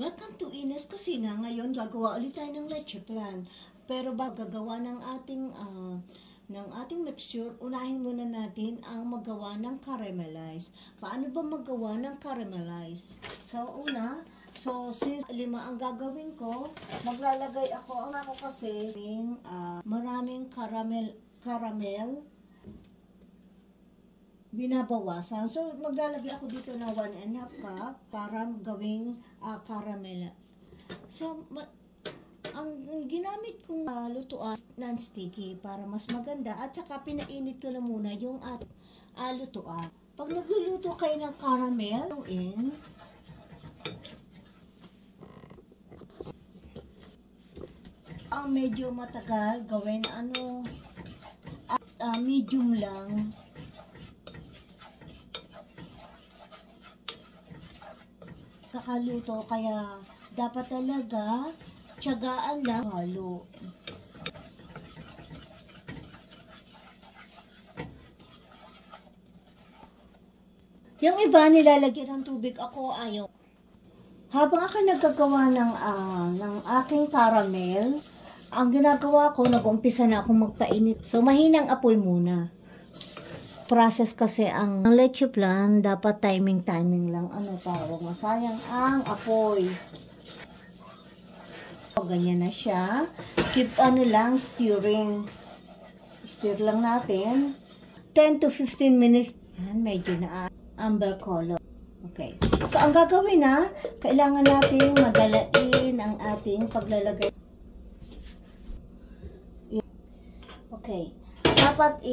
Welcome to Ines Kusina. Ngayon, gagawa ulit tayo ng leche plan. Pero bago gagawa ng ating mixture, unahin muna natin ang magawa ng caramelize. Paano ba magawa ng caramelize? Since 5 ang gagawin ko, maglalagay ako kasi maraming caramel binabawasan. So, maglalagay ako dito ng 1½ cup para gawing caramel. So, ang ginamit kong lutuan non-sticky para mas maganda at saka pinainit ko na muna yung lutuan. Pag nagluluto kayo ng caramel, ang medyo matagal gawin medium lang. Kakaluto, kaya dapat talaga tiyagaan lang halo. Yung iba nilalagyan ng tubig, ako ayaw. Habang ako nagagawa ng aking caramel, ang ginagawa ko, nag-umpisa na akong magpainit. So mahinang apoy muna. Process kasi ang leche plan, dapat timing lang. Para huwag masayang ang apoy. So, ganyan na siya. Keep stirring. Stir lang natin. 10 to 15 minutes. Medyo na amber color. Okay. So, ang gagawin kailangan nating madalain ang ating paglalagay. Okay. Dapat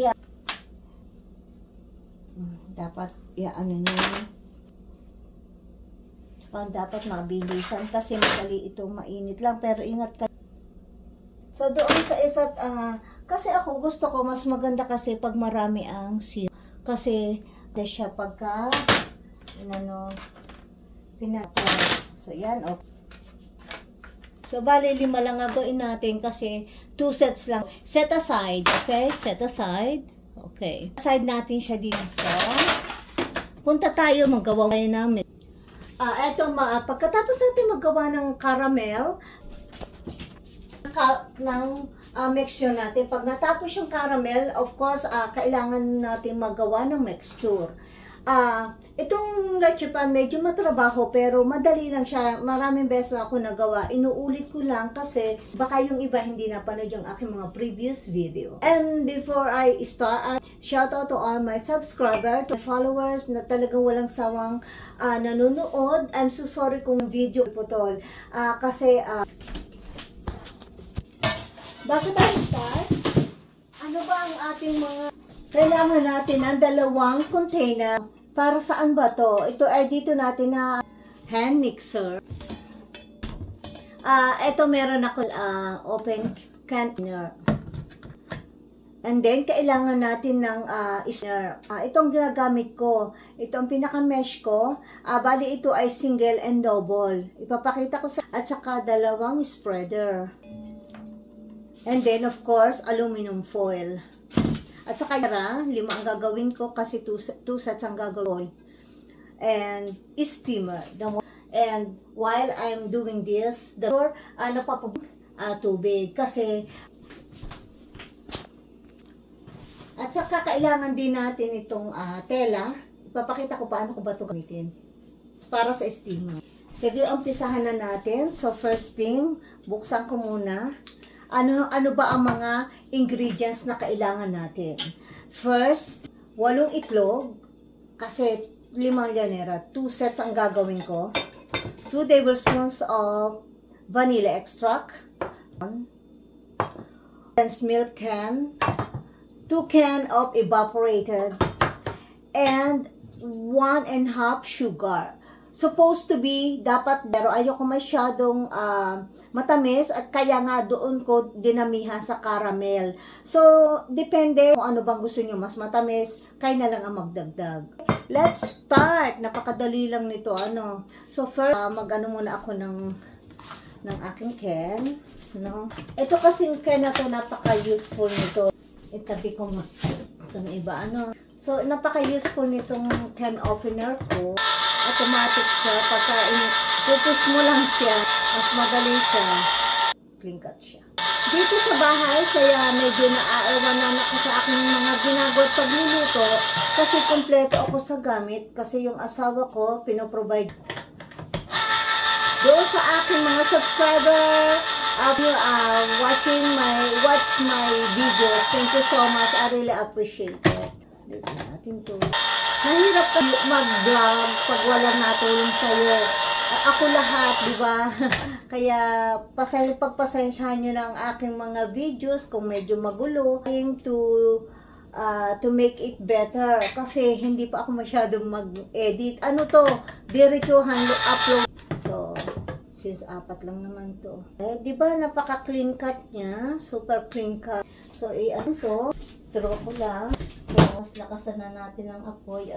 dapat mabilisan kasi madali itong mainit lang, pero ingat ka. So doon sa isa't kasi ako gusto ko mas maganda kasi pag marami ang syrup, kasi siya pagka so yan, okay. So bali 5 lang gagawin natin kasi 2 sets lang. Set aside, okay? Set aside. Okay. Side natin siya dito. Punta tayo, magawa tayo namin. Pagkatapos natin magawa ng caramel, ng mixture natin. Pag natapos yung caramel, of course, kailangan natin magawa ng mixture. Itong leche pan medyo matrabaho pero madali lang siya. Maraming beses ako nagawa. Inuulit ko lang kasi baka yung iba hindi napanood yung aking mga previous video. And before I start, shout out to all my subscribers, to my followers na talagang walang sawang nanonood. I'm so sorry kung video putol. Bago tayo start, ano ba ang ating mga kailangan natin ang 2 container. Para saan ba to? Ito ay dito natin na hand mixer. Ito meron ako open container. And then kailangan natin ng stirrer. Itong ginagamit ko, itong pinaka-mesh ko, bali ito ay single and double. Ipapakita ko at saka 2 spreader. And then of course, aluminum foil. At saka 5 ang gagawin ko kasi 2 sets ang gagawin. And steamer. And while I'm doing this, tubig kasi at saka kailangan din natin itong tela. Ipapakita ko paano ko ba ito gamitin para sa steamer. Sige, umpisahan na natin. So first thing, buksan ko muna. Ano ba ang mga ingredients na kailangan natin? First, 8 itlog. Kasi 5 llanera. 2 sets ang gagawin ko. 2 tablespoons of vanilla extract. 1 condensed milk can. 2 can of evaporated. And 1½ sugar. Supposed to be, dapat, pero ayoko masyadong matamis at kaya nga doon ko dinamihan sa caramel. So, depende kung ano bang gusto nyo, mas matamis, kayo na lang ang magdagdag. Let's start! Napakadali lang nito, So, first, muna ako ng aking can. Ito kasing can na to, napaka-useful nito. Itabi ko itong iba, So, napaka-useful nitong can opener ko. Automatic siya. Pagka Pupush mo lang siya. Mas madali siya. Clean cut siya. Dito sa bahay, kaya medyo naaawanan ako sa aking mga ginagawa at pagluluto kasi kompleto ako sa gamit kasi yung asawa ko pinoprovide. Doon sa aking mga subscriber, watch my videos. Thank you so much. I really appreciate it. Dito natin to. Mahirap mag-vlog pag walang natulong sa'yo. Ako lahat, di ba? Kaya pagpasensyahan nyo ng aking mga videos kung medyo magulo. Trying to make it better kasi hindi pa ako masyadong mag-edit. Ano to? Diretsuhan upload. So, since 4 lang naman to. Di ba napaka-clean cut niya? Super clean cut. So, ano to? Draw ko lang. So, mas lakasan na natin ang apoy.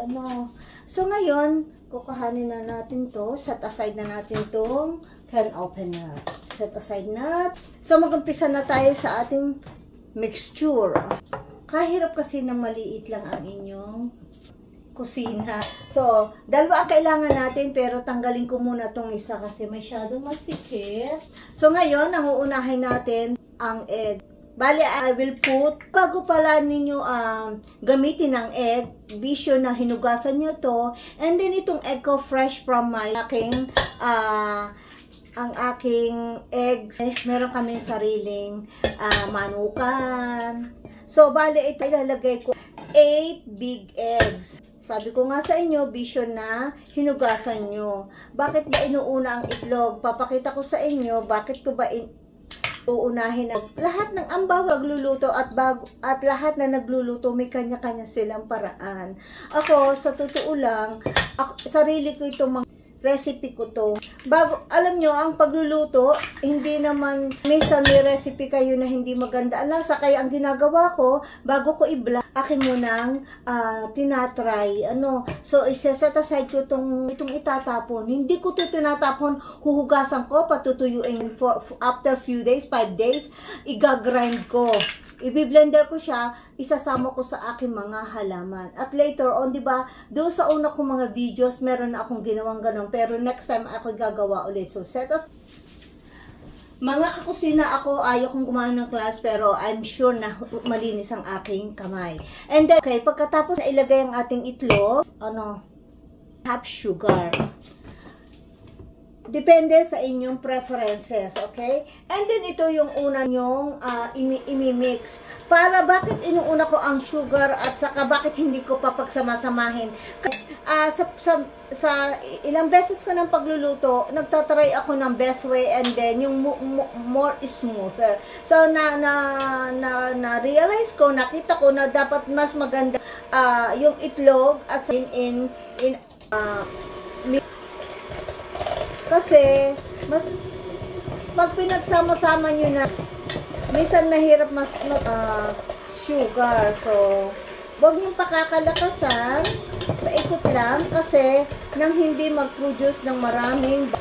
So, ngayon, kukuhanin na natin to. Set aside na natin tong can opener. Set aside na. So, mag-umpisa na tayo sa ating mixture. Kahirap kasi na maliit lang ang inyong kusina. So, dalawa ang kailangan natin pero tanggalin ko muna tong isa kasi masyadong masikip. So, ngayon, ang uunahin natin ang egg. Bali, I will put, bago pala ninyo gamitin ang egg, be sure na hinugasan nyo to. And then, itong egg ko fresh from my ang aking eggs. Meron kami sariling manukan. So, bali, ito ilalagay ko 8 big eggs. Sabi ko nga sa inyo, be sure na hinugasan nyo. Bakit ba inuuna ang itlog? Papakita ko sa inyo, bakit ko ba uunahin ang lahat ng ambaw nagluluto at lahat na nagluluto may kanya-kanya silang paraan. Ako, sa totoo lang, sarili ko itong mga recipe ko to. Alam nyo, ang pagluluto, hindi naman, minsan may recipe kayo na hindi maganda ang lasa. Kaya ang ginagawa ko, bago ko i-vlog, akin munang tinatry. So, isa-set aside ko itong itatapon. Hindi ko ito tinatapon, huhugasan ko, patutuyuin after few days, 5 days, igagrind ko. I-blender ko siya, isasama ko sa aking mga halaman. At later on, di ba, doon sa una kong mga videos, meron na akong ginawang ganun. Pero next time, ako gagawa ulit. So, set us. Mga kakusina ako, ayaw kong gumawa ng class, pero I'm sure na malinis ang aking kamay. And then, okay, pagkatapos na ilagay ang ating itlog, half sugar. Depende sa inyong preferences, okay? And then, ito yung una nyong imi-mix. Para bakit inuuna ko ang sugar at saka bakit hindi ko pa pagsama-samahin. Sa ilang beses ko ng pagluluto, nagtatry ako ng best way and then yung more smoother. So, na-realize ko, nakita ko na dapat mas maganda yung itlog at kasi, pag pinagsama-sama nyo na, minsan mahirap mas sugar. So, huwag nyo pakakalakasan, paikot lang, kasi nang hindi mag-produce ng maraming.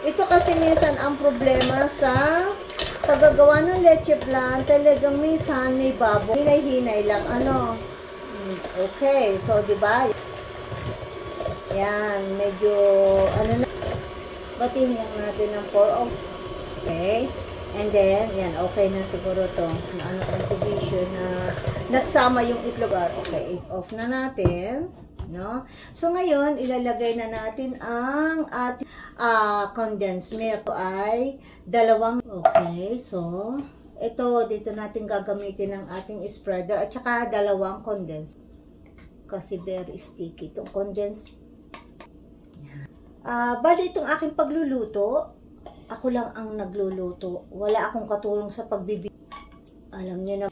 Ito kasi minsan ang problema sa paggagawa ng leche flan, talagang minsan may babo. Hinay-hinay lang, Okay, so, diba? Yan, medyo, na. Batiin lang natin ng 4 off. Okay. And then, yan, okay na siguro to. Contribution na nagsama yung itlog. Okay, off na natin. No? So, ngayon, ilalagay na natin ang ating condensed milk. Ito ay 2. Okay, so, ito, dito natin gagamitin ang ating spreader at saka 2 condensed. Kasi very sticky itong condensed. Bali itong aking pagluluto, ako lang ang nagluluto. Wala akong katulong sa pagbibigay. Alam niyo na,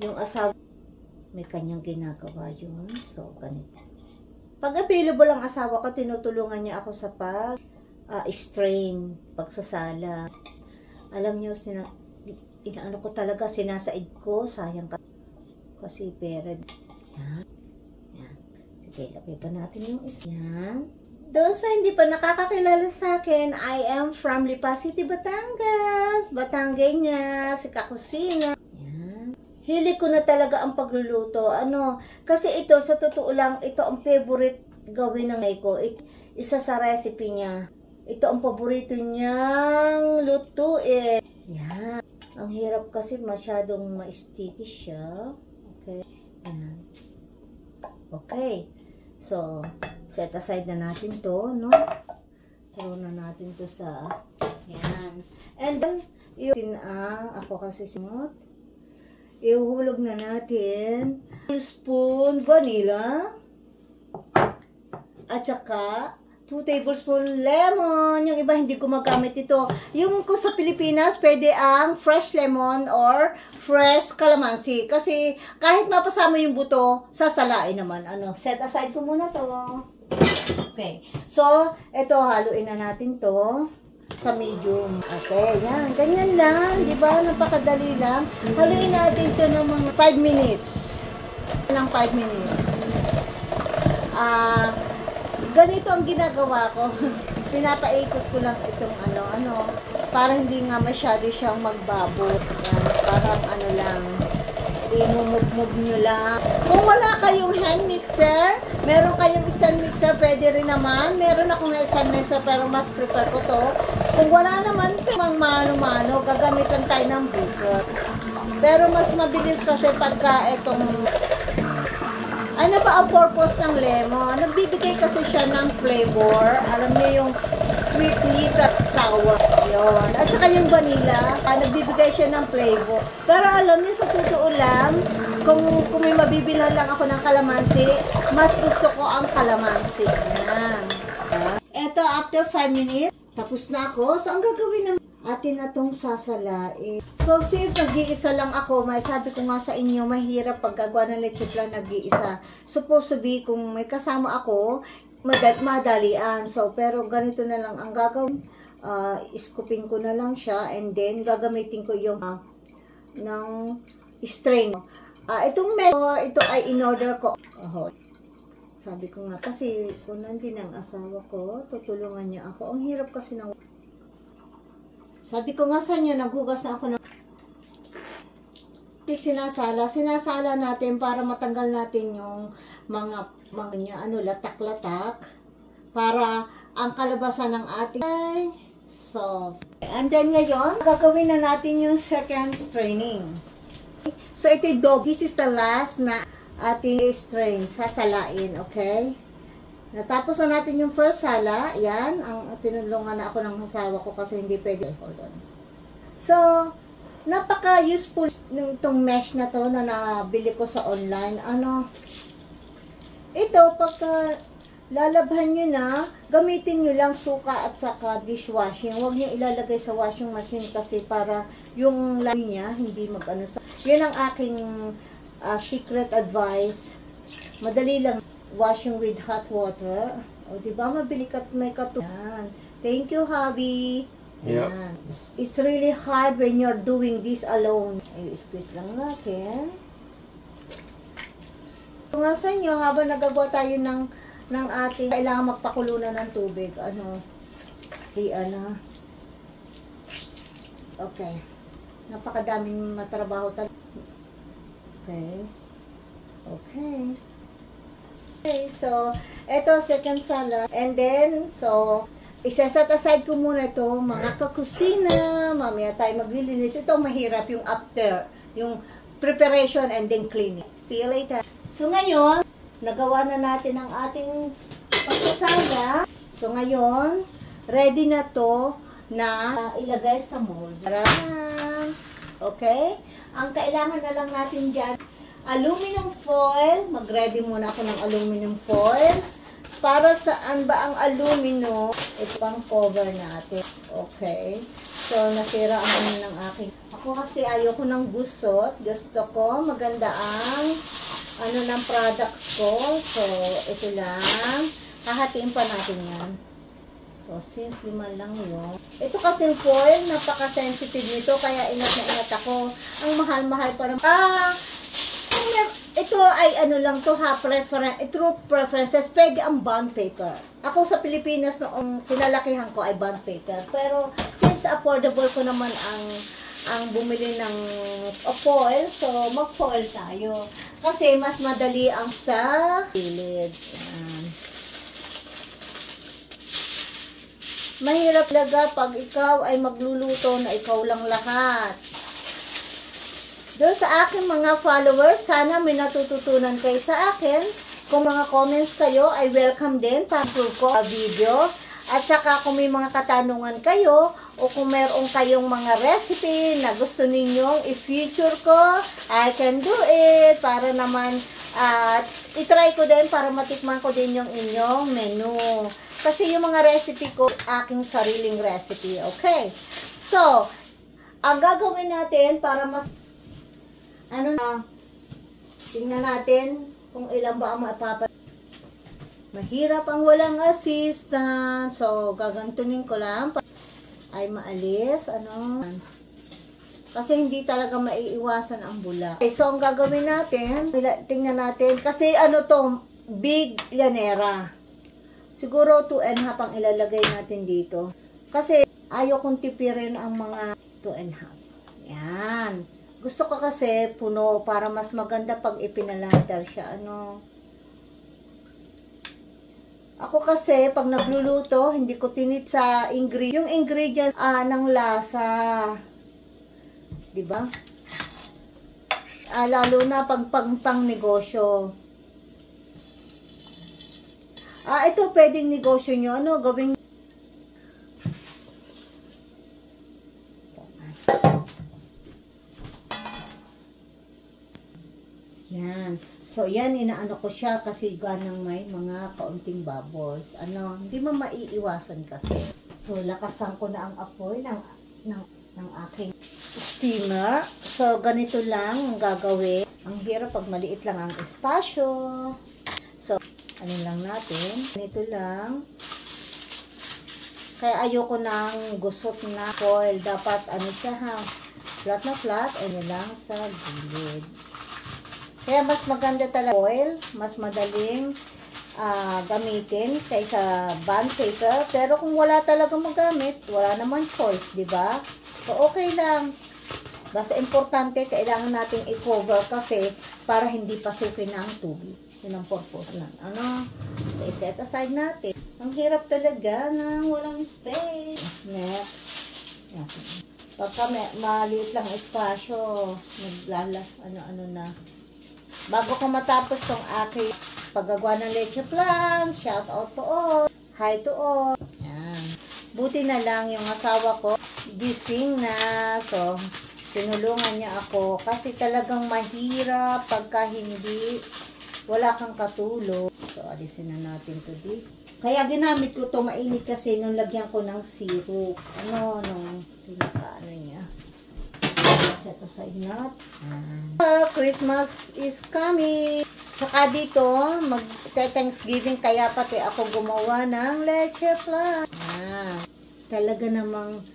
yung asawa, may kanyang ginagawa yun. So, ganito. Pag available ang asawa ko, tinutulungan niya ako sa strain, pagsasala. Alam niyo, inaano ko talaga, sinasaid ko, sayang kasi pera. Yan. Yan. Sige, lagay pa natin yung isa. Yan. Doon sa hindi pa nakakakilala sa akin, I am from Lipa City, Batangas. Batangueña, si Kakusina. Yan. Hili ko na talaga ang pagluluto. Kasi ito, sa totoo lang, ito ang favorite gawin ng nanay ko. Isa sa recipe niya. Ito ang paborito niyang lutuin. Yan. Ang hirap kasi masyadong ma-sticky siya. Okay. Yan. Okay. So, set aside na natin to, no? Throw na natin to sa, yan. And then, yun ako kasi simot. Ihuhulog na natin 2 spoon vanilla. At saka, 2 tablespoon lemon. Yung iba hindi ko magamit ito. Yung ko sa Pilipinas, pwede ang fresh lemon or fresh calamansi. Kasi kahit mapasama yung buto, sasalain naman. Ano, set aside ko muna to. Okay. So, ito, haluin na natin to sa medium. Okay, yan. Ganyan lang. Di ba? Napakadali lang. Haluin natin to ng mga 5 minutes. Ng 5 minutes. Ganito ang ginagawa ko. Pinapaikot ko lang itong ano, para hindi nga masyado siyang magbabot. Yan. Parang ano lang. I-move nyo lang. Kung wala kayong hand mixer, meron kayong stand mixer, pwede rin naman. Meron akong stand mixer pero mas prefer ko to. Kung wala naman, mang mano-mano, gagamitan tayo ng beater. Pero mas mabilis kasi pagka itong... Ano ba ang purpose ng lemon? Nagbibigay kasi siya ng flavor. Alam niyo yung sweetly sour. Yun. At saka yung vanilla, nagbibigay siya ng flavor. Pero alam niyo, sa totoo lang, kung may mabibilhan lang ako ng kalamansi, mas gusto ko ang kalamansi. Yan. Eto, after 5 minutes, tapos na ako. So, ang gagawin naman atin na itong sasalain. So, since nag-iisa lang ako, may sabi ko nga sa inyo, mahirap pagkagawa ng leche flan nag-iisa. Supposed to be, kung may kasama ako, madalian. So, pero ganito na lang ang gagawin. Scooping ko na lang siya, and then gagamitin ko yung ng strain. Itong ito ay in-order ko. Sabi ko nga, kasi kung nandun ang asawa ko, tutulungan niya ako. Ang hirap kasi ng... Sabi ko nga sa inyo, naghugas na ako ng... Sinasala natin para matanggal natin yung mga latak-latak. Para ang kalabasan ng ating ay soft. And then ngayon, gagawin na natin yung second straining. So ito yung dog. This is the last na ating strain, sasalain, okay? Natapos na natin yung first sala. Yan, ang tinulungan na ako ng asawa ko kasi hindi pwede. Hold on. So, napaka-useful nitong mesh na to na nabili ko sa online. Ito, pagka lalabhan nyo na, gamitin nyo lang suka at saka dishwashing. Huwag nyo ilalagay sa washing machine kasi para yung line niya hindi mag-ano sa... Yan ang aking secret advice. Madali lang. Washing with hot water. O, diba? Mabili ka at may katuyan. Thank you, hubby. Yan. It's really hard when you're doing this alone. I-squeeze lang natin. Ito nga sa inyo, habang nagagawa tayo ng ating, kailangan magpakulo na ng tubig. Okay. Napakadaming matrabaho talaga. Okay, so, eto, second salad. And then, so, isa-set aside ko muna ito, mga kakusina. Mamaya tayo maglilinis. Ito, mahirap yung after, yung preparation and then cleaning. See you later. So, ngayon, nagawa na natin ang ating pagsasala. So, ngayon, ready na to na ilagay sa mold. Okay? Ang kailangan na lang natin dyan, aluminum foil. Mag-ready muna ako ng aluminum foil. Para saan ba ang aluminum? Ito pang cover natin. Okay. So, nasira ang ano ng aking. Ako kasi ayoko ng gusot. Gusto ko maganda ang ano ng products ko. So, ito lang. Hahatiin pa natin yan. So, since 5 lang yun. Ito kasi foil, napaka-sensitive nito. Kaya inat na inat ako. Ang mahal-mahal pa naman. Ito ay ano lang to ha, true preferences. Pwede ang bond paper. Ako sa Pilipinas noong pinalakihan ko ay bond paper. Pero since affordable ko naman ang bumili ng foil, so mag-foil tayo. Kasi mas madali ang sa gilid. Mahirap talaga pag ikaw ay magluluto na ikaw lang lahat. Doon sa aking mga followers, sana may natututunan kayo sa akin. Kung mga comments kayo, ay welcome din para ko a video. At saka kung may mga katanungan kayo, o kung meron kayong mga recipe na gusto ninyong i-feature ko, I can do it. Para naman, itry ko din para matikman ko din yung inyong menu. Kasi yung mga recipe ko, aking sariling recipe. Okay? So, ang gagawin natin para mas, tingnan natin kung ilan ba ang mapapag. Mahirap ang walang assistant. So, gagantunin ko lang ay maalis. Kasi hindi talaga maiiwasan ang bula. Okay, so, ang gagawin natin, tingnan natin. Kasi to, big llanera. Siguro 2.5 ang ilalagay natin dito. Kasi ayaw kong tipirin ang mga 2.5. Yan. Gusto ko kasi puno para mas maganda pag ipinalater siya. Ako kasi pag nagluluto, hindi ko tinit sa yung ingredients ng lasa. 'Di ba? Lalo na pag pang negosyo. Ito pwedeng negosyo nyo. Gawing yan. So, yan, inaano ko siya kasi ganang may mga kaunting bubbles. Hindi mo maiiwasan kasi. So, lakasan ko na ang apoy ng aking steamer. So, ganito lang ang gagawin. Ang hirap pag maliit lang ang espasyo. So, lang natin. Ganito lang. Kaya ayoko ng gusot na foil. Dapat siya flat na flat. Lang sa gilid. Kaya mas maganda talaga foil. Mas madaling gamitin kaysa bond paper. Pero kung wala talaga magamit, wala naman choice, di ba? So, okay lang. Basta importante, kailangan nating i-cover kasi para hindi pasukin na ang tubig. Yun ang purpose na. So, i-set aside natin. Ang hirap talaga na walang space. Next. Pagka maliit lang espasyo, naglalas, na. Bago ko matapos tong aking paggagawa ng leche flan, shout out to all, hi to all. Yan. Buti na lang yung asawa ko, gising na. So, tinulungan niya ako kasi talagang mahirap pagka hindi wala kang katulong. So, alisin na natin to dito. Kaya ginamit ko to mainit kasi nung lagyan ko ng syrup. Nung pinaka niya. Set aside natin. Christmas is coming. Saka dito, mag-Thanksgiving kaya pati ako gumawa ng leche flan. Talaga namang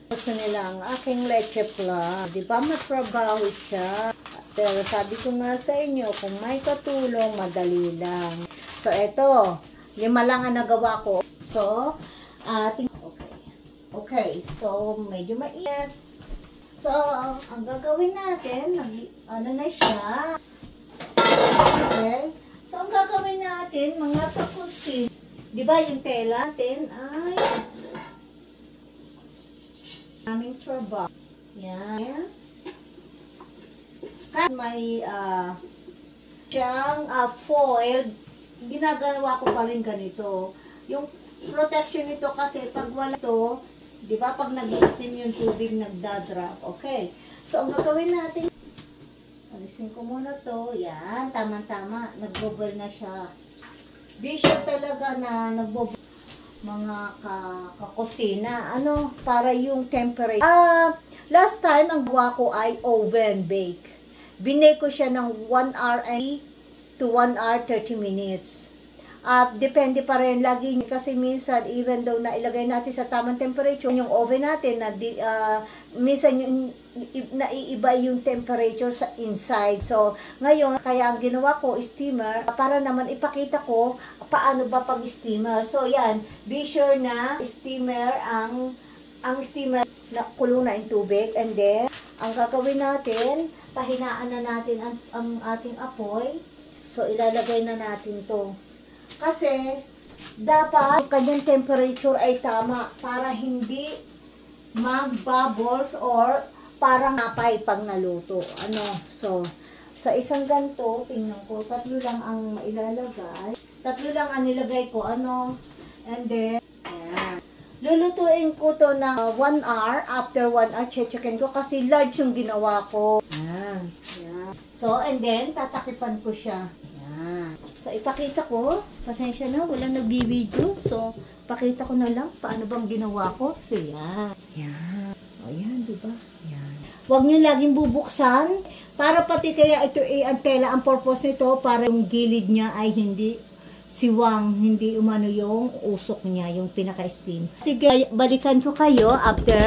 gusto nila ang aking leche flan. Di ba matrabaho siya? Pero sabi ko nga sa inyo, kung may katulong, madali lang. So, ito. 5 lang ang nagawa ko. So, okay. So, medyo mainit. So, ang gagawin natin, na siya. Okay. So, ang gagawin natin, mga tapusin. Di ba yung tela natin ay aming trabaho. Yan. May siyang foil, ginagawa ko pa rin ganito. Yung protection nito kasi pag wala to, di ba pag nag-steam yung tubig, nagdadrop. Okay. So, ang gagawin natin, alisin ko muna to. Yan, tama-tama. Nagbubble na siya. Di siya talaga na nagbubble mga kakusina. Para yung temperature. Last time, ang gawa ko ay oven bake. Binake ko siya ng 1 hour to 1 hour 30 minutes. Depende pa rin lagi kasi minsan even though na ilagay natin sa tamang temperature yung oven natin na minsan yung naiiba yung temperature sa inside. So ngayon kaya ang ginawa ko steamer para naman ipakita ko paano ba pag steamer. So yan, be sure na steamer ang steamer na kulo na yung tubig, and then ang gagawin natin, pahinaan na natin ang ating apoy. So ilalagay na natin to. Kasi, Dapat kanyang temperature ay tama para hindi mag-bubbles or parang napay pag naluto. So, sa isang ganito, tingnan ko, 3 lang ang ilalagay. 3 lang ang nilagay ko, and then, ayan. Lulutuin ko to ng 1 hour. After 1 hour, checkin ko kasi large yung ginawa ko. Ayan. Ayan. So, and then, tatakipan ko siya. Ayan. So, ipakita ko. Pasensya na, walang nagbi-video. So, pakita ko na lang paano bang ginawa ko. So, yan. Yan. O, yan, diba? Yan. Huwag nyo laging bubuksan. Para pati kaya ito ang tela, ang purpose nito, para yung gilid niya ay hindi siwang, hindi umano yung usok niya, yung pinaka-steam. Sige, balikan ko kayo after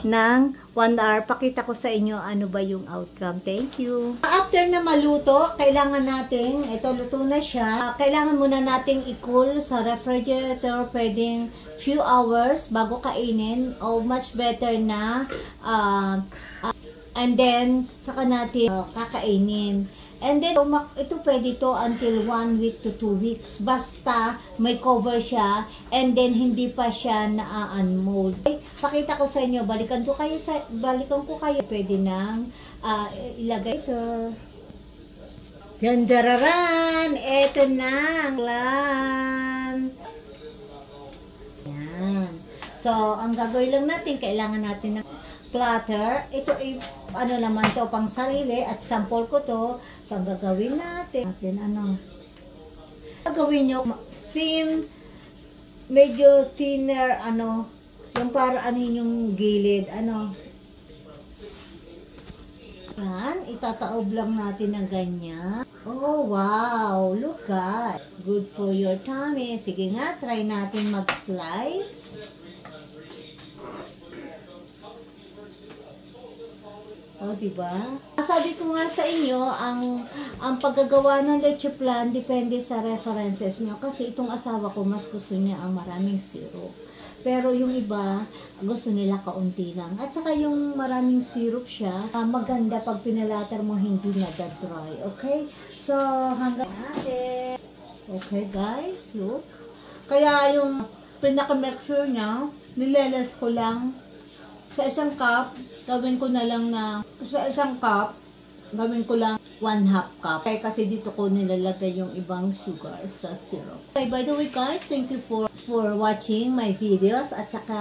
ng 1 hour. Pakita ko sa inyo ano ba yung outcome. Thank you. After na maluto, kailangan natin, ito luto na siya, kailangan muna nating i-cool sa refrigerator, pwedeng few hours bago kainin, o much better na, and then, saka natin kakainin. And then, ito pwede to until 1 week to 2 weeks. Basta may cover siya and then hindi pa siya na-unmold. Okay? Pakita ko sa inyo, balikan ko kayo. Pwede nang ilagay ito. Jandararan! Ito na ang lan. Yan. So, ang gagawin lang natin, kailangan natin ng platter. Ito ay naman to pang sarili at sample ko to. So ang gagawin natin gagawin nyo thin, medyo thinner, yung para yung gilid, yan, itataob lang natin ng ganyan. Oh wow, look at, good for your tummy. Sige nga, try natin mag-slice. O, diba? Sabi ko nga sa inyo, ang paggagawa ng leche plan depende sa references nyo. Kasi itong asawa ko, mas gusto niya ang maraming syrup. Pero yung iba, gusto nila kaunti lang. At saka yung maraming syrup siya, maganda pag pinalater mo, hindi nagda-dry. Okay? So, hanggang natin. Okay, guys, look. Kaya yung pinaka-make sure niya, nileles ko lang sa isang cup, gawin ko na lang na, sa isang cup, gawin ko lang 1/2 cup. Kasi dito ko nilalagay yung ibang sugar sa syrup. Okay, by the way guys, thank you for watching my videos. At saka,